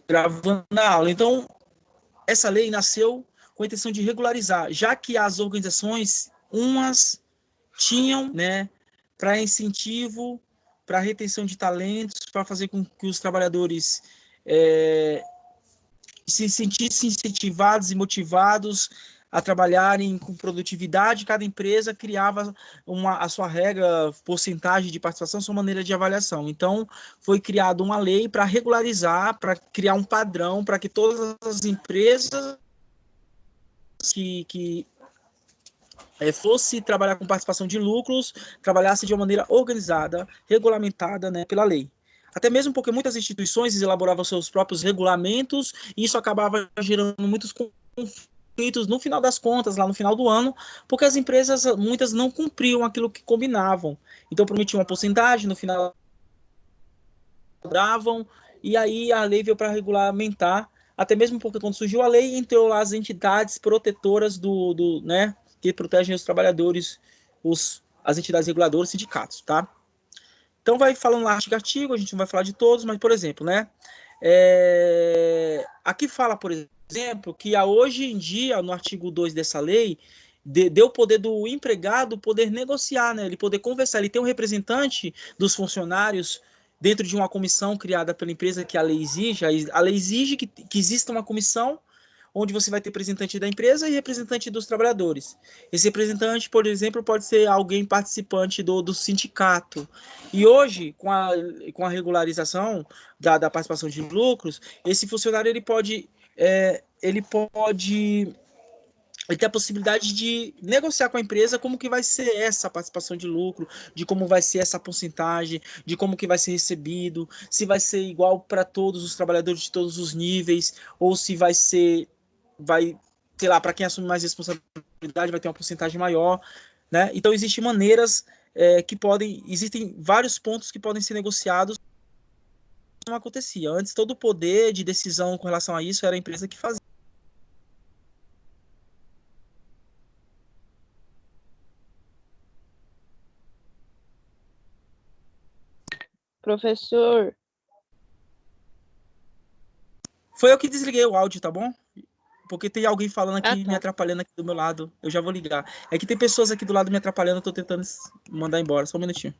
gravando na aula. Então, essa lei nasceu com a intenção de regularizar, já que as organizações, umas tinham, né, para incentivo, para retenção de talentos, para fazer com que os trabalhadores se sentissem incentivados e motivados a trabalharem com produtividade. Cada empresa criava a sua regra, porcentagem de participação, sua maneira de avaliação. Então, foi criada uma lei para regularizar, para criar um padrão, para que todas as empresas que fosse trabalhar com participação de lucros, trabalhasse de uma maneira organizada, regulamentada, né, pela lei. Até mesmo porque muitas instituições elaboravam seus próprios regulamentos e isso acabava gerando muitos conflitos no final das contas, lá no final do ano, porque as empresas, muitas não cumpriam aquilo que combinavam. Então prometiam uma porcentagem, no final cobravam, e aí a lei veio para regulamentar, até mesmo porque quando surgiu a lei, entrou lá as entidades protetoras né, que protegem os trabalhadores, as entidades reguladoras, sindicatos, tá? Então vai falando lá artigo a artigo, a gente não vai falar de todos, mas, por exemplo, né, aqui fala, por exemplo, que hoje em dia, no artigo 2 dessa lei, deu o poder do empregado poder negociar, né, ele poder conversar, ele tem um representante dos funcionários dentro de uma comissão criada pela empresa que a lei exige. A lei exige que exista uma comissão onde você vai ter representante da empresa e representante dos trabalhadores. Esse representante, por exemplo, pode ser alguém participante do sindicato. E hoje, com a regularização da participação de lucros, esse funcionário ele tem a possibilidade de negociar com a empresa como que vai ser essa participação de lucro, de como vai ser essa porcentagem, de como que vai ser recebido, se vai ser igual para todos os trabalhadores de todos os níveis, ou se sei lá, para quem assume mais responsabilidade vai ter uma porcentagem maior, né? Então existem maneiras existem vários pontos que podem ser negociados. Não acontecia. Antes todo o poder de decisão com relação a isso era a empresa que fazia. Professor. Foi eu que desliguei o áudio, tá bom? Porque tem alguém falando aqui, me Tá. atrapalhando aqui do meu lado. Eu já vou ligar. É que tem pessoas aqui do lado me atrapalhando, eu tô tentando mandar embora. Só um minutinho.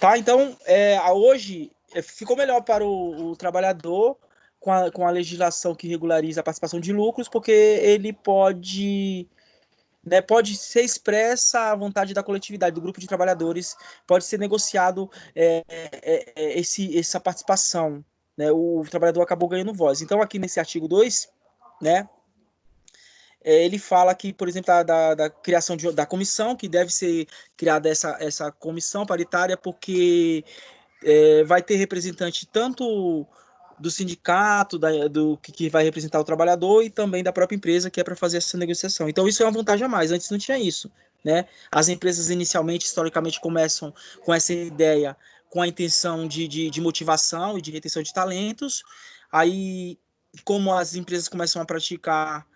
Tá, então, hoje ficou melhor para o trabalhador com a legislação que regulariza a participação de lucros, porque ele pode, né, pode ser expressa a vontade da coletividade, do grupo de trabalhadores, pode ser negociado essa participação, né, o trabalhador acabou ganhando voz. Então, aqui nesse artigo 2, né, ele fala que, por exemplo, da criação da comissão, que deve ser criada essa comissão paritária, porque vai ter representante tanto do sindicato, do que vai representar o trabalhador, e também da própria empresa, que é para fazer essa negociação. Então, isso é uma vantagem a mais. Antes não tinha isso, né? As empresas, inicialmente, historicamente, começam com essa ideia, com a intenção de motivação e de retenção de talentos. Aí, como as empresas começam a praticar,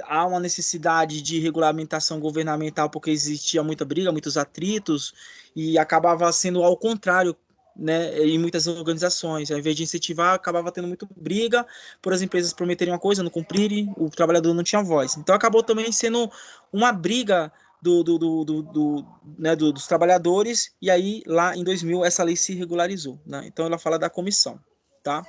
há uma necessidade de regulamentação governamental, porque existia muita briga, muitos atritos, e acabava sendo ao contrário, né, em muitas organizações. Ao invés de incentivar, acabava tendo muito briga por as empresas prometerem uma coisa, não cumprirem, o trabalhador não tinha voz. Então acabou também sendo uma briga dos trabalhadores, e aí lá em 2000 essa lei se regularizou, né? Então ela fala da comissão, tá?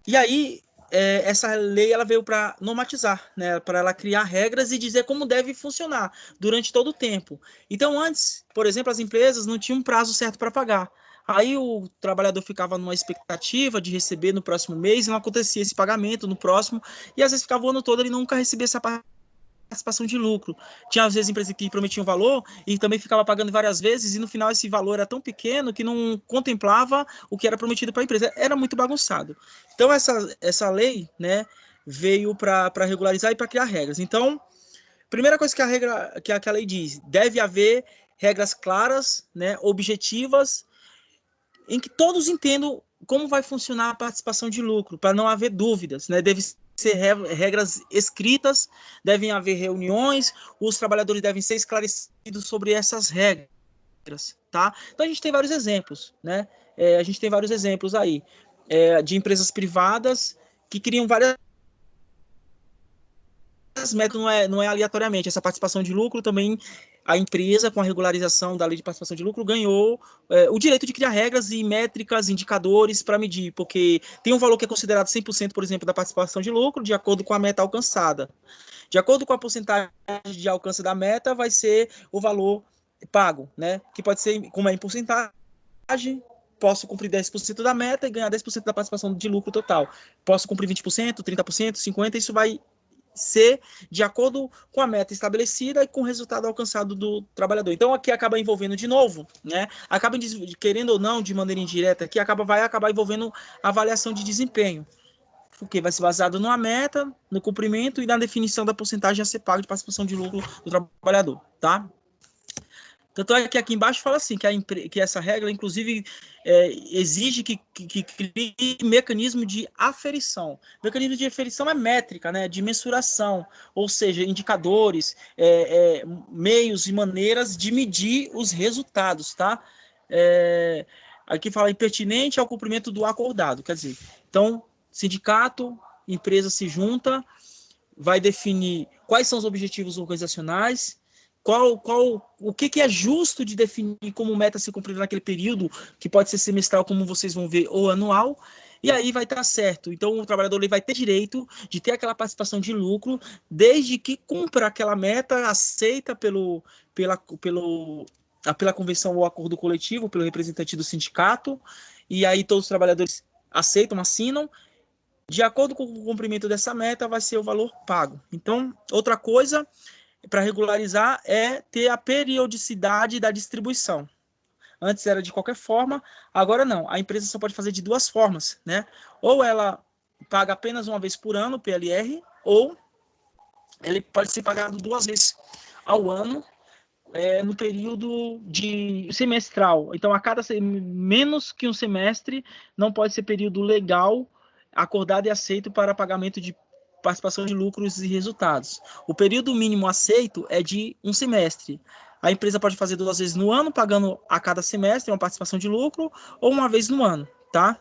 E aí essa lei ela veio para normatizar, né, para ela criar regras e dizer como deve funcionar durante todo o tempo. Então, antes, por exemplo, as empresas não tinham um prazo certo para pagar. Aí o trabalhador ficava numa expectativa de receber no próximo mês e não acontecia esse pagamento no próximo, e às vezes ficava o ano todo ele nunca recebia essa participação de lucro. Tinha às vezes empresas que prometiam valor e também ficava pagando várias vezes e no final esse valor era tão pequeno que não contemplava o que era prometido para a empresa. Era muito bagunçado. Então essa lei, né, veio para regularizar e para criar regras. Então, primeira coisa que a lei diz, deve haver regras claras, né, objetivas, em que todos entendam como vai funcionar a participação de lucro, para não haver dúvidas, né? Deve ser regras escritas, devem haver reuniões, os trabalhadores devem ser esclarecidos sobre essas regras, tá? Então a gente tem vários exemplos, né? A gente tem vários exemplos aí de empresas privadas que criam várias metas, não é aleatoriamente. Essa participação de lucro também, a empresa, com a regularização da lei de participação de lucro, ganhou o direito de criar regras e métricas, indicadores para medir, porque tem um valor que é considerado 100%, por exemplo, da participação de lucro, de acordo com a meta alcançada. De acordo com a porcentagem de alcance da meta, vai ser o valor pago, né? Que pode ser, como é em porcentagem, posso cumprir 10% da meta e ganhar 10% da participação de lucro total. Posso cumprir 20%, 30%, 50%, isso vai ser de acordo com a meta estabelecida e com o resultado alcançado do trabalhador. Então aqui acaba envolvendo de novo, né? Acaba querendo ou não, de maneira indireta, aqui vai acabar envolvendo a avaliação de desempenho, porque vai ser baseado numa meta, no cumprimento e na definição da porcentagem a ser paga de participação de lucro do trabalhador, tá? Tanto é que aqui embaixo fala assim, que essa regra, inclusive, exige que crie mecanismo de aferição. Mecanismo de aferição é métrica, né, de mensuração, ou seja, indicadores, meios e maneiras de medir os resultados, tá? Aqui fala impertinente ao cumprimento do acordado, quer dizer, então, sindicato, empresa se junta, vai definir quais são os objetivos organizacionais, o que é justo de definir como meta se cumprir naquele período, que pode ser semestral, como vocês vão ver, ou anual, e aí vai estar certo. Então, o trabalhador ele vai ter direito de ter aquela participação de lucro, desde que cumpra aquela meta aceita pela convenção ou acordo coletivo, pelo representante do sindicato, e aí todos os trabalhadores aceitam, assinam, de acordo com o cumprimento dessa meta, vai ser o valor pago. Então, outra coisa para regularizar é ter a periodicidade da distribuição. Antes era de qualquer forma, agora não. A empresa só pode fazer de duas formas, né? Ou ela paga apenas uma vez por ano, PLR, ou ele pode ser pagado duas vezes ao ano, no período de semestral. Então, a cada menos que um semestre, não pode ser período legal, acordado e aceito para pagamento de participação de lucros e resultados. O período mínimo aceito é de um semestre. A empresa pode fazer duas vezes no ano, pagando a cada semestre uma participação de lucro, ou uma vez no ano, tá?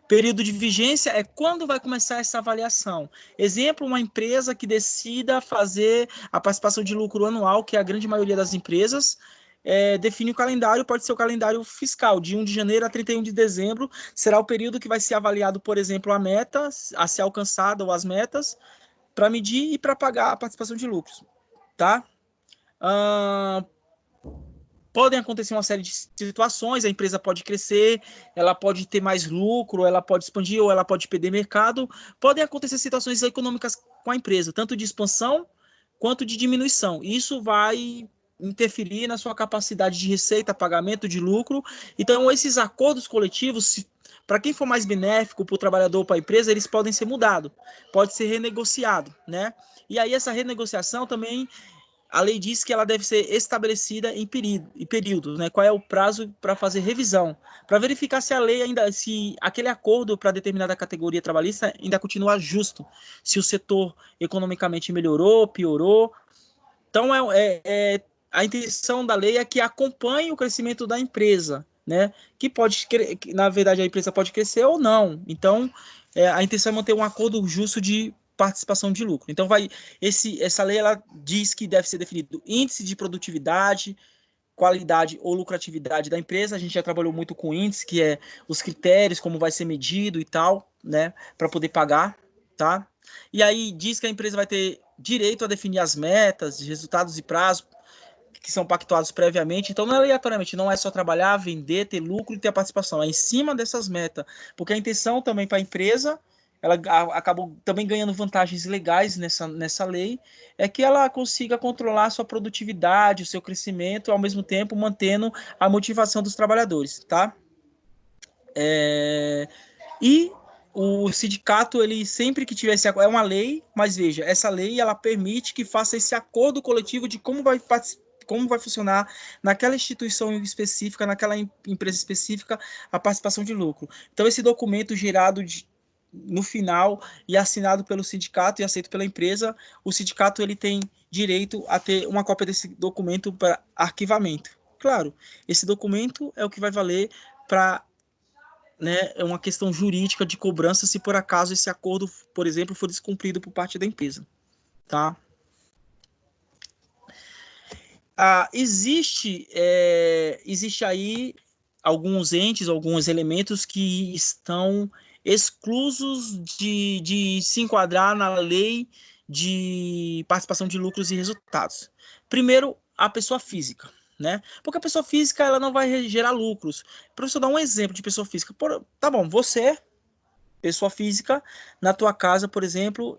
Período de vigência é quando vai começar essa avaliação. Exemplo, uma empresa que decida fazer a participação de lucro anual, que é a grande maioria das empresas, define o calendário, pode ser o calendário fiscal, de 1 de janeiro a 31 de dezembro, será o período que vai ser avaliado, por exemplo, a meta a ser alcançada ou as metas, para medir e para pagar a participação de lucros, tá? Podem acontecer uma série de situações, a empresa pode crescer, ela pode ter mais lucro, ela pode expandir ou ela pode perder mercado. Podem acontecer situações econômicas com a empresa, tanto de expansão quanto de diminuição. Isso vai interferir na sua capacidade de receita, pagamento de lucro. Então, esses acordos coletivos, para quem for mais benéfico para o trabalhador ou para a empresa, eles podem ser mudados, pode ser renegociado, né? E aí essa renegociação também a lei diz que ela deve ser estabelecida em períodos, né? Qual é o prazo para fazer revisão, para verificar se a lei ainda, se aquele acordo para determinada categoria trabalhista ainda continua justo, se o setor economicamente melhorou, piorou. Então, a intenção da lei é que acompanhe o crescimento da empresa, né? Que pode, na verdade, a empresa pode crescer ou não. Então, a intenção é manter um acordo justo de participação de lucro. Então, essa lei ela diz que deve ser definido índice de produtividade, qualidade ou lucratividade da empresa. A gente já trabalhou muito com índice, que é os critérios, como vai ser medido e tal, né? Para poder pagar. tá? E aí diz que a empresa vai ter direito a definir as metas, resultados e prazos que são pactuados previamente. Então, não é aleatoriamente, não é só trabalhar, vender, ter lucro e ter a participação. É em cima dessas metas. Porque a intenção também para a empresa, ela acabou também ganhando vantagens legais nessa lei, é que ela consiga controlar a sua produtividade, o seu crescimento, ao mesmo tempo mantendo a motivação dos trabalhadores, tá? E o sindicato, ele sempre que tiver esse acordo, é uma lei, mas veja, essa lei ela permite que faça esse acordo coletivo de como vai funcionar naquela instituição específica, naquela empresa específica, a participação de lucro. Então, esse documento gerado no final e assinado pelo sindicato e aceito pela empresa, o sindicato ele tem direito a ter uma cópia desse documento para arquivamento. Claro, esse documento é o que vai valer para, né, é uma questão jurídica de cobrança se por acaso esse acordo, por exemplo, for descumprido por parte da empresa, tá? Existe aí alguns entes, alguns elementos que estão exclusos de se enquadrar na lei de participação de lucros e resultados. Primeiro, a pessoa física, né? Porque a pessoa física ela não vai gerar lucros. Para eu dar um exemplo de pessoa física, tá bom, você pessoa física, na tua casa, por exemplo,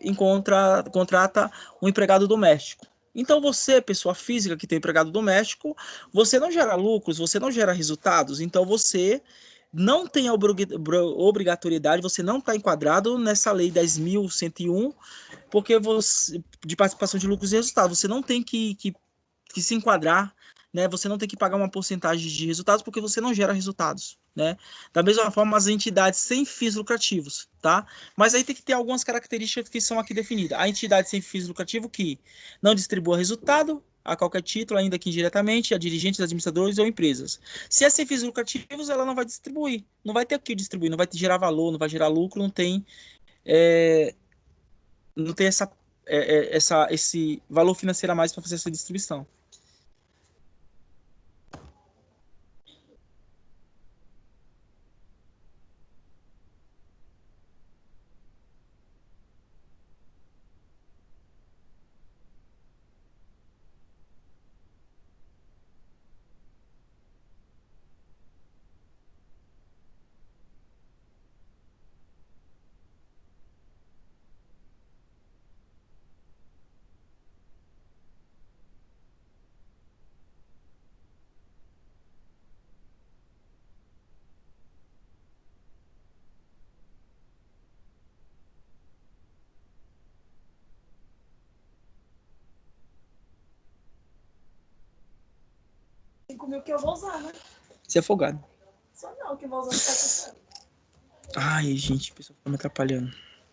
contrata um empregado doméstico. Então você, pessoa física que tem empregado doméstico, você não gera lucros, você não gera resultados, então você não tem a obrigatoriedade, você não está enquadrado nessa lei 10.101, porque você, de participação de lucros e resultados, você não tem que se enquadrar, né? Você não tem que pagar uma porcentagem de resultados porque você não gera resultados, né? Da mesma forma, as entidades sem fins lucrativos, tá? Mas aí tem que ter algumas características que são aqui definidas. A entidade sem fins lucrativos que não distribua resultado a qualquer título, ainda que indiretamente, a dirigentes, administradores ou empresas. Se é sem fins lucrativos, ela não vai distribuir, não vai ter o que distribuir, não vai gerar valor, não vai gerar lucro, é, não tem esse valor financeiro a mais para fazer essa distribuição. Que eu vou usar, né? Ser afogado. Só não, que eu vou usar. Ai, gente, o pessoal tá me atrapalhando.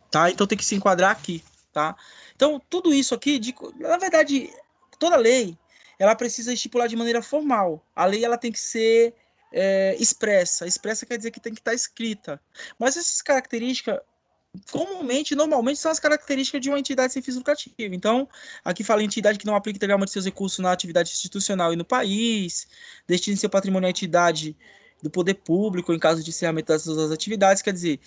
Tá? Então tem que se enquadrar aqui, tá? Então, tudo isso aqui, na verdade, toda lei, ela precisa estipular de maneira formal. A lei, ela tem que ser expressa. Expressa quer dizer que tem que estar escrita. Mas essas características, normalmente, são as características de uma entidade sem fins lucrativos. Então, aqui fala entidade que não aplica integralmente seus recursos na atividade institucional e no país, destine seu patrimônio à entidade do poder público em caso de encerramento das suas atividades. Quer dizer,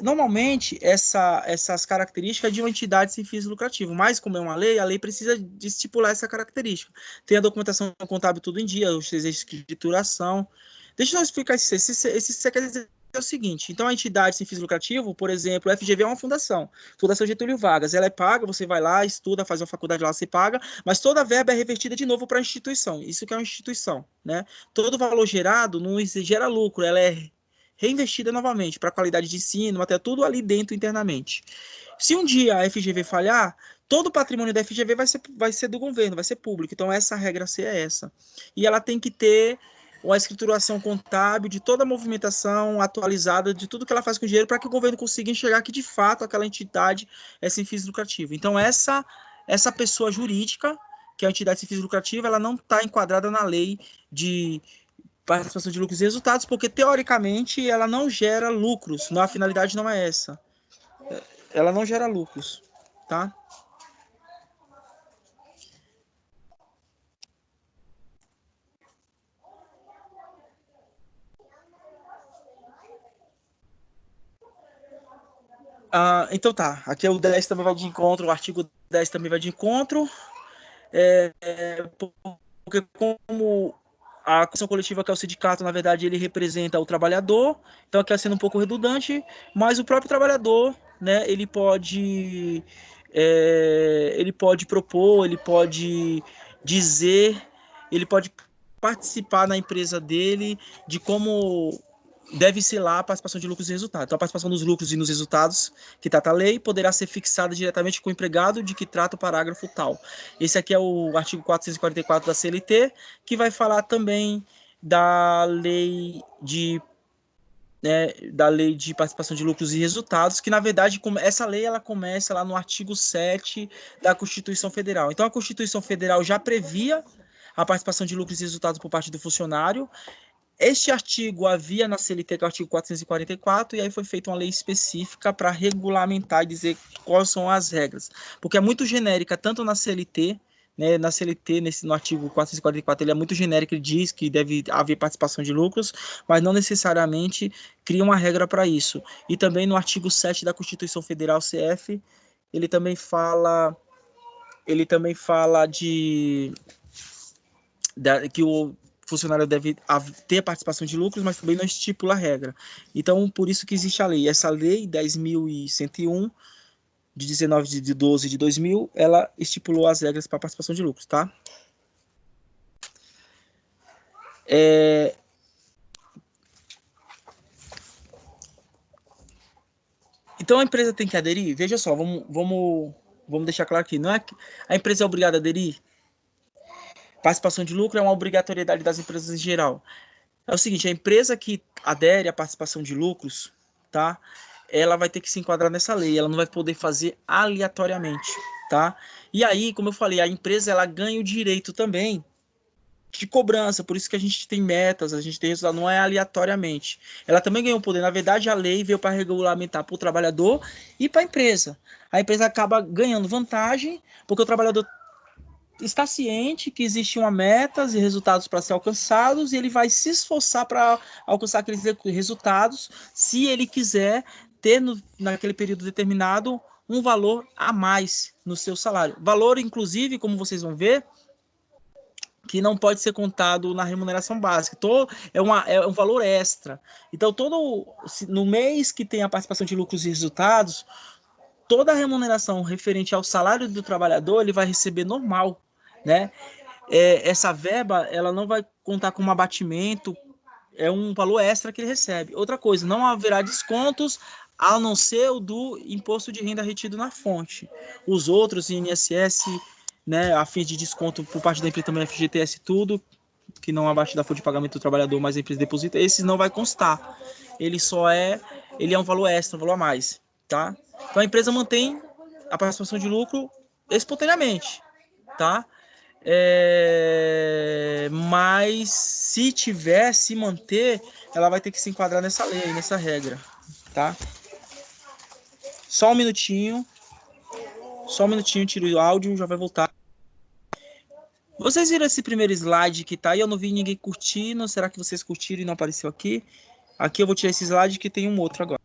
normalmente essas características de uma entidade sem fins lucrativos, mas como é uma lei, a lei precisa de estipular essa característica. Tem a documentação contábil tudo em dia, os exercícios de escrituração. Deixa eu explicar isso. Esse quer dizer é o seguinte, então a entidade sem fins lucrativo, por exemplo, o FGV é uma fundação, Fundação Getúlio Vargas, ela é paga, você vai lá, estuda, faz uma faculdade lá, você paga, mas toda a verba é revertida de novo para a instituição, isso que é uma instituição, né? Todo valor gerado não gera lucro, ela é reinvestida novamente para qualidade de ensino, até tudo ali dentro internamente. Se um dia a FGV falhar, todo o patrimônio da FGV vai ser do governo, vai ser público, então essa regra C é essa. E ela tem que ter uma escrituração contábil de toda a movimentação atualizada de tudo que ela faz com o dinheiro para que o governo consiga enxergar que de fato aquela entidade é sem fins lucrativos. Então essa pessoa jurídica, que é a entidade sem fins lucrativos, ela não está enquadrada na lei de participação de lucros e resultados, porque teoricamente ela não gera lucros, a finalidade não é essa. Ela não gera lucros, tá? Então tá, aqui é o 10 também vai de encontro, o artigo 10 também vai de encontro, porque como a convenção coletiva, que é o sindicato, na verdade, ele representa o trabalhador, então aqui sendo um pouco redundante, mas o próprio trabalhador, né, ele pode propor, ele pode dizer, ele pode participar na empresa dele de como deve ser lá a participação de lucros e resultados. Então, a participação nos lucros e nos resultados que trata a lei poderá ser fixada diretamente com o empregado de que trata o parágrafo tal. Esse aqui é o artigo 444 da CLT, que vai falar também da lei da lei de participação de lucros e resultados, que na verdade essa lei ela começa lá no artigo 7 da Constituição Federal. Então a Constituição Federal já previa a participação de lucros e resultados por parte do funcionário. Este artigo havia na CLT, que é o artigo 444, e aí foi feita uma lei específica para regulamentar e dizer quais são as regras. Porque é muito genérica, tanto na CLT, né, na CLT, no artigo 444, ele é muito genérico, ele diz que deve haver participação de lucros, mas não necessariamente cria uma regra para isso. E também no artigo 7 da Constituição Federal, CF, ele também fala que o funcionário deve ter participação de lucros, mas também não estipula a regra. Então, por isso que existe a lei. Essa lei 10.101, de 19 de 12 de 2000, ela estipulou as regras para participação de lucros, tá? Então, a empresa tem que aderir? Veja só, vamos deixar claro aqui. Não é que a empresa é obrigada a aderir? Participação de lucro é uma obrigatoriedade das empresas em geral. É o seguinte, a empresa que adere à participação de lucros, tá? Ela vai ter que se enquadrar nessa lei, ela não vai poder fazer aleatoriamente, tá? E aí, como eu falei, a empresa ela ganha o direito também de cobrança, por isso que a gente tem metas, a gente tem resultado, não é aleatoriamente. Ela também ganhou poder, na verdade a lei veio para regulamentar para o trabalhador e para a empresa. A empresa acaba ganhando vantagem, porque o trabalhador está ciente que existe uma meta e resultados para ser alcançados e ele vai se esforçar para alcançar aqueles resultados se ele quiser ter naquele período determinado um valor a mais no seu salário. Valor, inclusive, como vocês vão ver, que não pode ser contado na remuneração básica. É um valor extra. Então, no mês que tem a participação de lucros e resultados, toda a remuneração referente ao salário do trabalhador ele vai receber normal, né? Essa verba ela não vai contar com um abatimento, é um valor extra que ele recebe. Outra coisa, não haverá descontos a não ser o do imposto de renda retido na fonte. Os outros, INSS, né, a fins de desconto por parte da empresa também, FGTS, tudo, que não abaixo da folha de pagamento do trabalhador, mas a empresa deposita, esses não vai constar. Ele é um valor extra, um valor a mais, tá? Então a empresa mantém a participação de lucro espontaneamente, tá? Mas se manter, ela vai ter que se enquadrar nessa lei, nessa regra, tá? Só um minutinho, tiro o áudio, já vai voltar. Vocês viram esse primeiro slide que tá aí? Eu não vi ninguém curtindo. Será que vocês curtiram e não apareceu aqui? Aqui eu vou tirar esse slide que tem um outro agora.